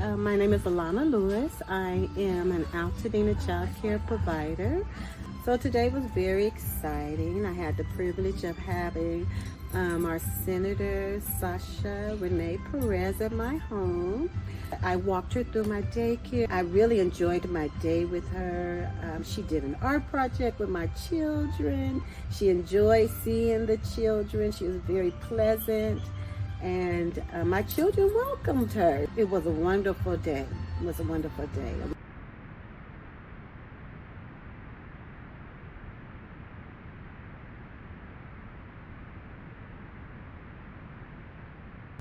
My name is Alana Lewis. I am an Altadena Childcare provider. So today was very exciting. I had the privilege of having our Senator Sasha Renee Pérez at my home. I walked her through my daycare. I really enjoyed my day with her. She did an art project with my children. She enjoyed seeing the children. She was very pleasant. And my children welcomed her. It was a wonderful day. It was a wonderful day.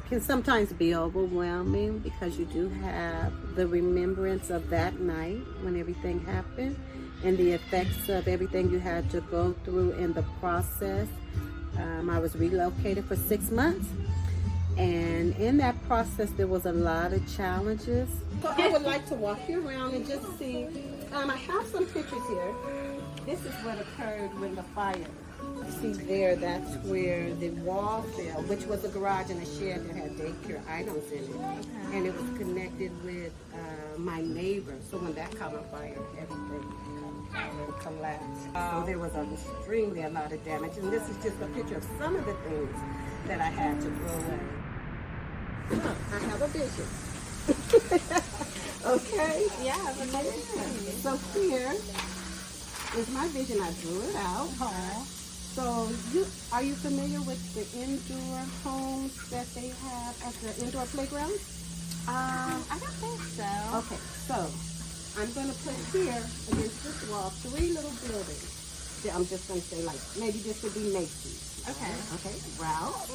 Can sometimes be overwhelming because you do have the remembrance of that night when everything happened and the effects of everything you had to go through in the process. I was relocated for 6 months. And in that process, there was a lot of challenges. So I would like to walk you around and just see. I have some pictures here. This is what occurred when the fire. You see there, that's where the wall fell, which was a garage and a shed that had daycare items in it. And it was connected with my neighbor. So when that caught on fire, everything collapsed. So there was extremely a lot of damage. And this is just a picture of some of the things that I had to throw away. Look, I have a vision. Okay? Yeah, so here is my vision. I drew it out. So are you familiar with the indoor homes that they have at the indoor playground? I don't think so. Okay, so I'm going to put here against this wall 3 little buildings. I'm just going to say, like, maybe this would be Macy's. Okay. Okay. Ralph.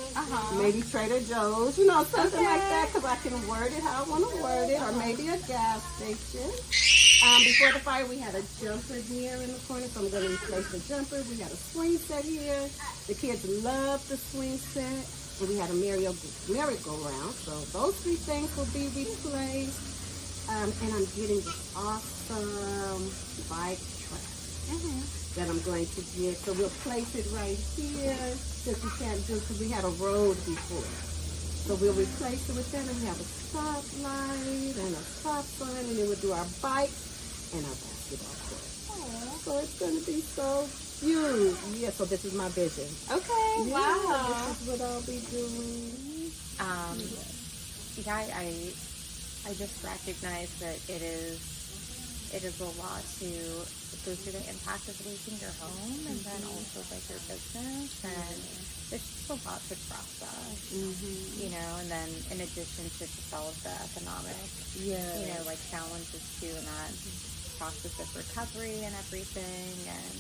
Maybe Trader Joe's, something like that, because I can word it how I want to word it, or maybe a gas station. Before the fire, we had a jumper here in the corner, so I'm going to replace the jumper. We had a swing set here. The kids loved the swing set, and we had a merry-go-round. So those 3 things will be replaced. And I'm getting this awesome bike track. That I'm going to get. So we'll place it right here since we can't do it because we had a road before. So we'll replace it with that, and we have a stoplight and a stop sign, and then we'll do our bikes and our basketball court. So it's going to be so huge. Yeah, so this is my vision. Okay, Yeah, wow. this is what I'll be doing. I just recognize that it is a lot to go through the impact of losing your home and then also like your business, and there's just a lot to process, and then in addition to just all of the economic, like challenges too, and that process of recovery and everything. And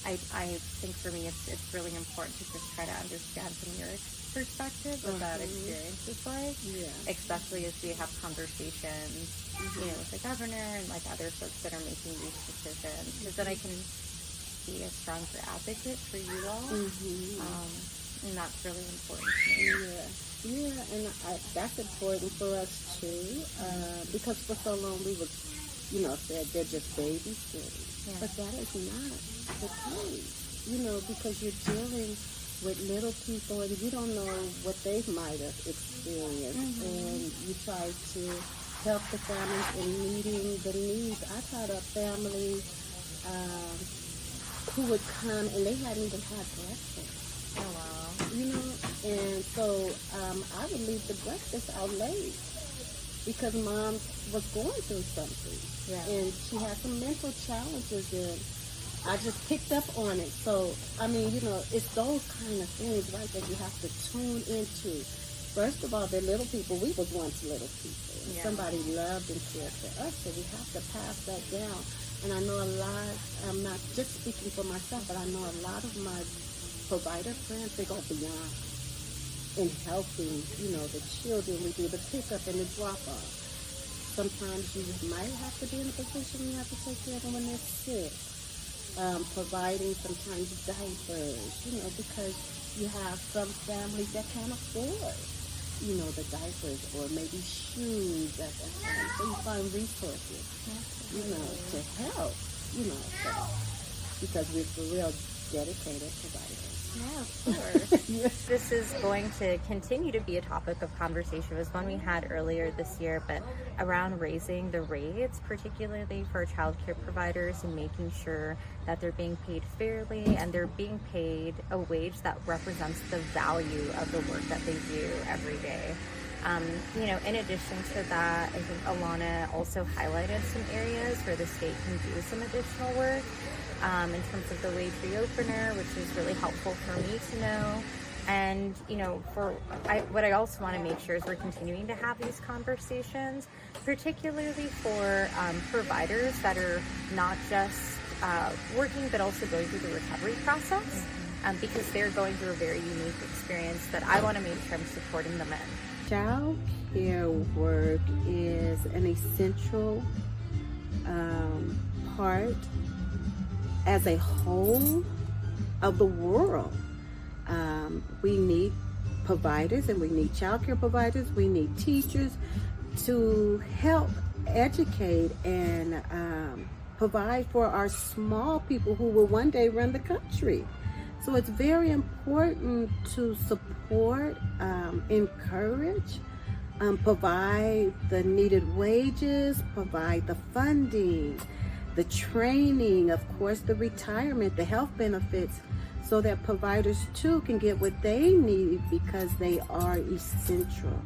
I think for me it's really important to just try to understand from your perspective what that experience is like, especially as we have conversations, with the governor and like other folks that are making these decisions, because then I can be a stronger advocate for you all, and that's really important to me. And that's important for us too, because for so long we were, said they're just babysitting, but that is not the case, because you're dealing with little people and you don't know what they might have experienced, and you try to help the families in meeting the needs. I've had a family who would come and they hadn't even had breakfast. Oh wow. And so I would leave the breakfast out late because mom was going through something, and she had some mental challenges, and I just picked up on it. So, it's those kind of things, right, that you have to tune into. First of all, they're little people. We was once little people. Somebody loved and cared for us, so we have to pass that down. And I know a lot, I'm not just speaking for myself, but I know a lot of my provider friends, they go beyond in helping, the children. We do the pickup and the drop-off. Sometimes you might have to be in a position you have to take care of them when they're sick. Providing sometimes diapers, because you have some families that can't afford, the diapers or maybe shoes at that time. So you find resources, to help, because we're for real dedicated providers. Yeah, of course. This is going to continue to be a topic of conversation. It was one we had earlier this year, but around raising the rates, particularly for childcare providers, and making sure that they're being paid fairly and they're being paid a wage that represents the value of the work that they do every day. In addition to that, I think Alana also highlighted some areas where the state can do some additional work in terms of the wage reopener, which is really helpful for me to know. And, what I also want to make sure is we're continuing to have these conversations, particularly for providers that are not just working, but also going through the recovery process, because they're going through a very unique experience that I want to make sure I'm supporting them in. Child care work is an essential part as a whole of the world. We need providers, and we need child care providers. We need teachers to help educate and provide for our small people who will one day run the country. So it's very important to support, encourage, provide the needed wages, provide the funding, the training, of course, the retirement, the health benefits, so that providers too can get what they need, because they are essential.